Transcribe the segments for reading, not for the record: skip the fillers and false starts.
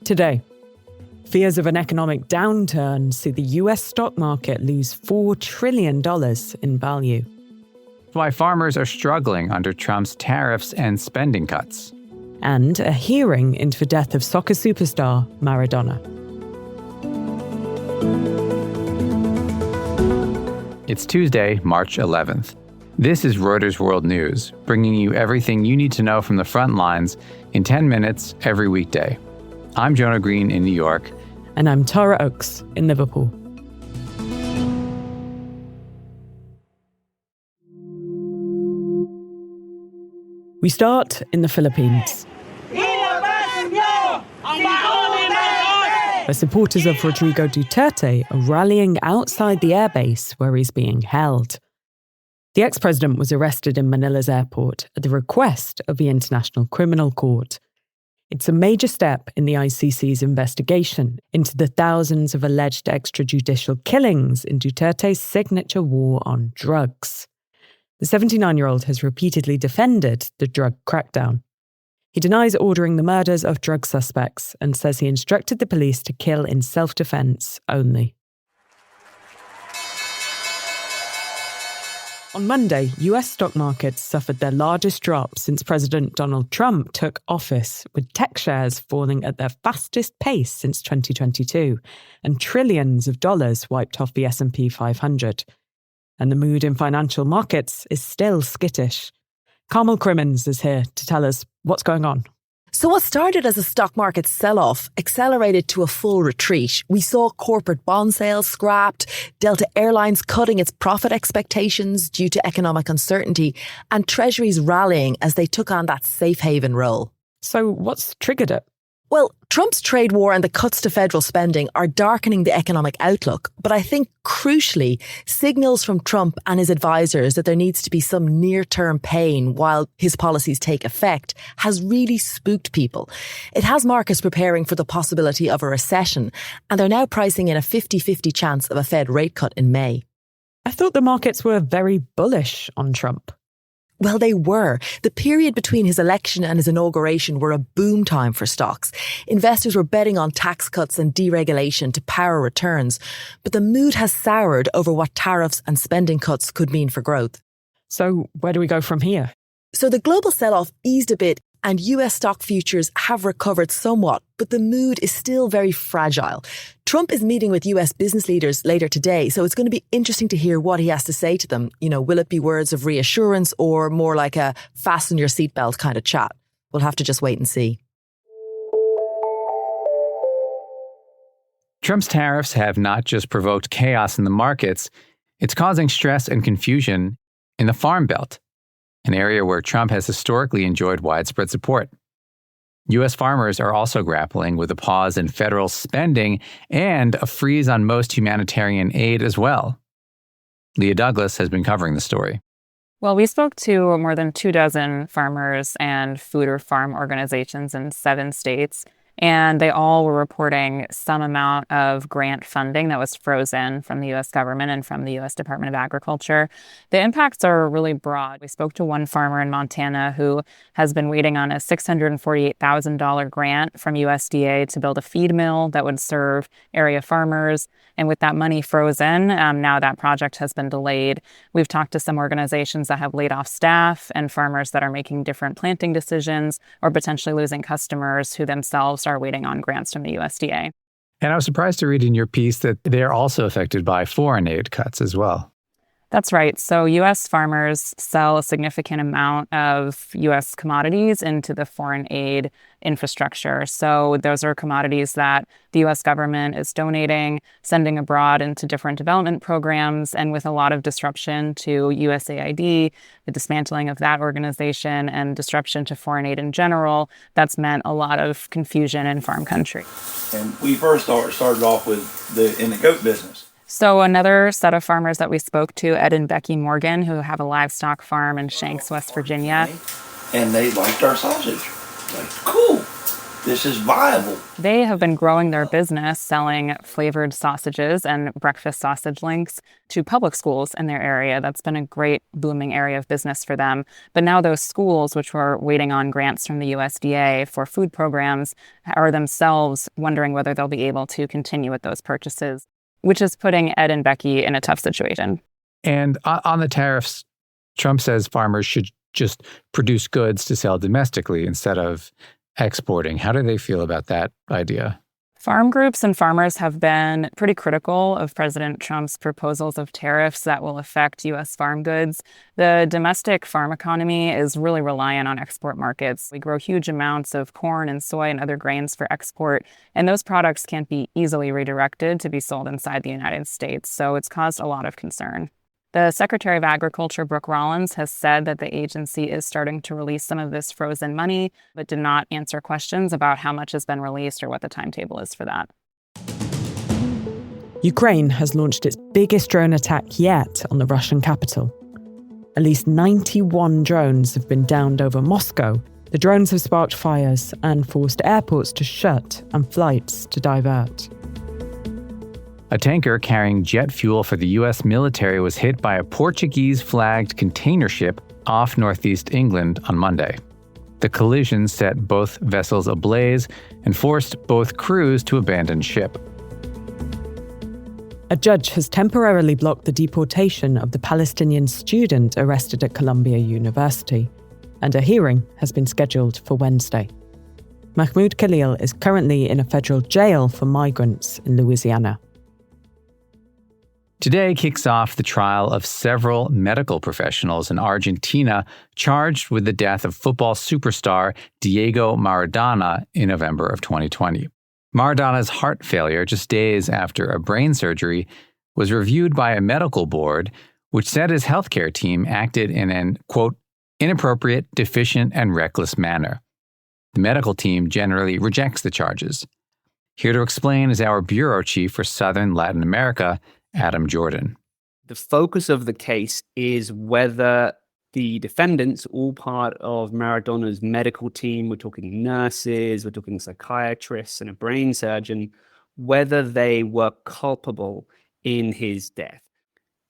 Today, fears of an economic downturn see the US stock market lose $4 trillion in value. Why farmers are struggling under Trump's tariffs and spending cuts. And a hearing into the death of soccer superstar Maradona. It's Tuesday, March 11th. This is Reuters World News, bringing you everything you need to know from the front lines in 10 minutes every weekday. I'm Jonah Green in New York. And I'm Tara Oakes in Liverpool. We start in the Philippines, where supporters of Rodrigo Duterte are rallying outside the airbase where he's being held. The ex-president was arrested in Manila's airport at the request of the International Criminal Court. It's a major step in the ICC's investigation into the thousands of alleged extrajudicial killings in Duterte's signature war on drugs. The 79-year-old has repeatedly defended the drug crackdown. He denies ordering the murders of drug suspects and says he instructed the police to kill in self-defense only. On Monday, US stock markets suffered their largest drop since President Donald Trump took office, with tech shares falling at their fastest pace since 2022, and trillions of dollars wiped off the S&P 500. And the mood in financial markets is still skittish. Carmel Crimmins is here to tell us what's going on. So what started as a stock market sell-off accelerated to a full retreat. We saw corporate bond sales scrapped, Delta Airlines cutting its profit expectations due to economic uncertainty, and treasuries rallying as they took on that safe haven role. So what's triggered it? Well, Trump's trade war and the cuts to federal spending are darkening the economic outlook. But I think, crucially, signals from Trump and his advisors that there needs to be some near-term pain while his policies take effect has really spooked people. It has markets preparing for the possibility of a recession, and they're now pricing in a 50-50 chance of a Fed rate cut in May. I thought the markets were very bullish on Trump. Well, they were. The period between his election and his inauguration were a boom time for stocks. Investors were betting on tax cuts and deregulation to power returns. But the mood has soured over what tariffs and spending cuts could mean for growth. So where do we go from here? So the global sell-off eased a bit and US stock futures have recovered somewhat, but the mood is still very fragile. Trump is meeting with US business leaders later today, so it's going to be interesting to hear what he has to say to them. You know, will it be words of reassurance or more like a fasten your seatbelt kind of chat? We'll have to just wait and see. Trump's tariffs have not just provoked chaos in the markets, it's causing stress and confusion in the Farm Belt, an area where Trump has historically enjoyed widespread support. U.S. farmers are also grappling with a pause in federal spending and a freeze on most humanitarian aid as well. Leah Douglas has been covering the story. Well, we spoke to more than 24 farmers and food or farm organizations in 7 states, and they all were reporting some amount of grant funding that was frozen from the U.S. government and from the U.S. Department of Agriculture. The impacts are really broad. We spoke to one farmer in Montana who has been waiting on a $648,000 grant from USDA to build a feed mill that would serve area farmers. And with that money frozen, now that project has been delayed. We've talked to some organizations that have laid off staff and farmers that are making different planting decisions or potentially losing customers who themselves are waiting on grants from the USDA. And I was surprised to read in your piece that they are also affected by foreign aid cuts as well. That's right. So U.S. farmers sell a significant amount of U.S. commodities into the foreign aid infrastructure. So those are commodities that the U.S. government is donating, sending abroad into different development programs. And with a lot of disruption to USAID, the dismantling of that organization, and disruption to foreign aid in general, that's meant a lot of confusion in farm country. And we first started off with in the goat business. So another set of farmers that we spoke to, Ed and Becky Morgan, who have a livestock farm in Shanks, West Virginia. And they liked our sausage. Like, cool. this is viable. They have been growing their business selling flavored sausages and breakfast sausage links to public schools in their area. That's been a great booming area of business for them. But now those schools, which were waiting on grants from the USDA for food programs, are themselves wondering whether they'll be able to continue with those purchases, which is putting Ed and Becky in a tough situation. And on the tariffs, Trump says farmers should just produce goods to sell domestically instead of exporting. How do they feel about that idea? Farm groups and farmers have been pretty critical of President Trump's proposals of tariffs that will affect U.S. farm goods. The domestic farm economy is really reliant on export markets. We grow huge amounts of corn and soy and other grains for export, and those products can't be easily redirected to be sold inside the United States, so it's caused a lot of concern. The Secretary of Agriculture, Brooke Rollins, has said that the agency is starting to release some of this frozen money, but did not answer questions about how much has been released or what the timetable is for that. Ukraine has launched its biggest drone attack yet on the Russian capital. At least 91 drones have been downed over Moscow. The drones have sparked fires and forced airports to shut and flights to divert. A tanker carrying jet fuel for the U.S. military was hit by a Portuguese-flagged container ship off northeast England on Monday. The collision set both vessels ablaze and forced both crews to abandon ship. A judge has temporarily blocked the deportation of the Palestinian student arrested at Columbia University, and a hearing has been scheduled for Wednesday. Mahmoud Khalil is currently in a federal jail for migrants in Louisiana. Today kicks off the trial of several medical professionals in Argentina charged with the death of football superstar Diego Maradona in November of 2020. Maradona's heart failure just days after a brain surgery was reviewed by a medical board, which said his healthcare team acted in an, quote, inappropriate, deficient, and reckless manner. The medical team generally rejects the charges. Here to explain is our bureau chief for Southern Latin America, Adam Jordan. The focus of the case is whether the defendants, all part of Maradona's medical team, we're talking nurses, we're talking psychiatrists and a brain surgeon, whether they were culpable in his death.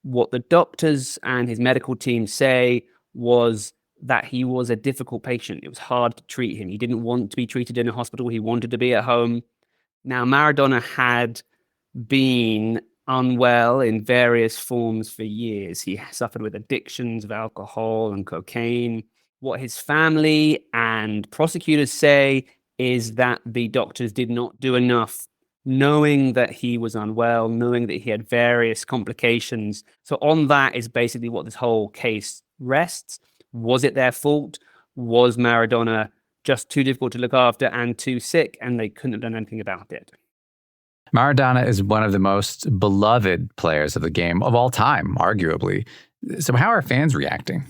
What the doctors and his medical team say was that he was a difficult patient. It was hard to treat him. He didn't want to be treated in a hospital. He wanted to be at home. Now, Maradona had been unwell in various forms for years. He suffered with addictions of alcohol and cocaine. What his family and prosecutors say is that the doctors did not do enough, knowing that he was unwell, knowing that he had various complications. So on that is basically what this whole case rests. Was it their fault? Was Maradona just too difficult to look after and too sick, and they couldn't have done anything about it? Maradona is one of the most beloved players of the game of all time, arguably. So how are fans reacting?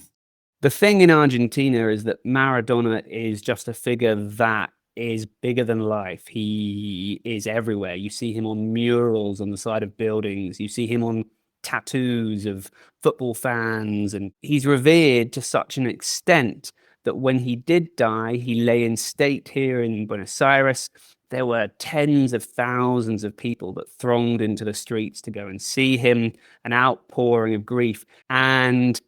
The thing in Argentina is that Maradona is just a figure that is bigger than life. He is everywhere. You see him on murals on the side of buildings. You see him on tattoos of football fans. And he's revered to such an extent that when he did die, he lay in state here in Buenos Aires. There were tens of thousands of people that thronged into the streets to go and see him, an outpouring of grief. And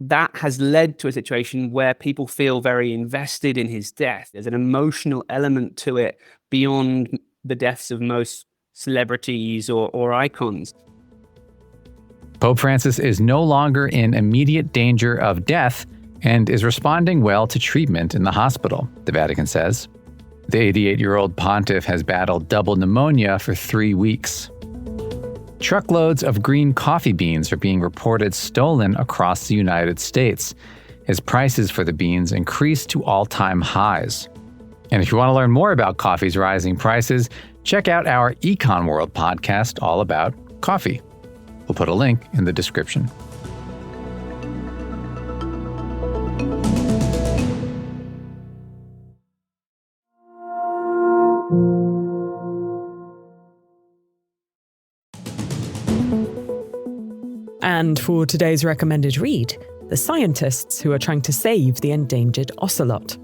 that has led to a situation where people feel very invested in his death. There's an emotional element to it beyond the deaths of most celebrities or icons. Pope Francis is no longer in immediate danger of death and is responding well to treatment in the hospital, the Vatican says. The 88-year-old pontiff has battled double pneumonia for 3 weeks. Truckloads of green coffee beans are being reported stolen across the United States as prices for the beans increase to all-time highs. And if you want to learn more about coffee's rising prices, check out our Econ World podcast all about coffee. We'll put a link in the description. And for today's recommended read, the scientists who are trying to save the endangered ocelot.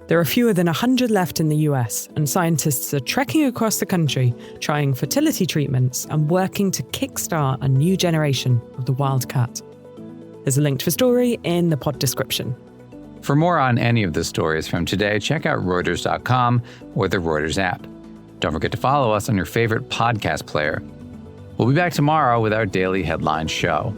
There are fewer than 100 left in the US, and scientists are trekking across the country, trying fertility treatments and working to kickstart a new generation of the wildcat. There's a link to the story in the pod description. For more on any of the stories from today, check out Reuters.com or the Reuters app. Don't forget to follow us on your favorite podcast player. We'll be back tomorrow with our daily headline show.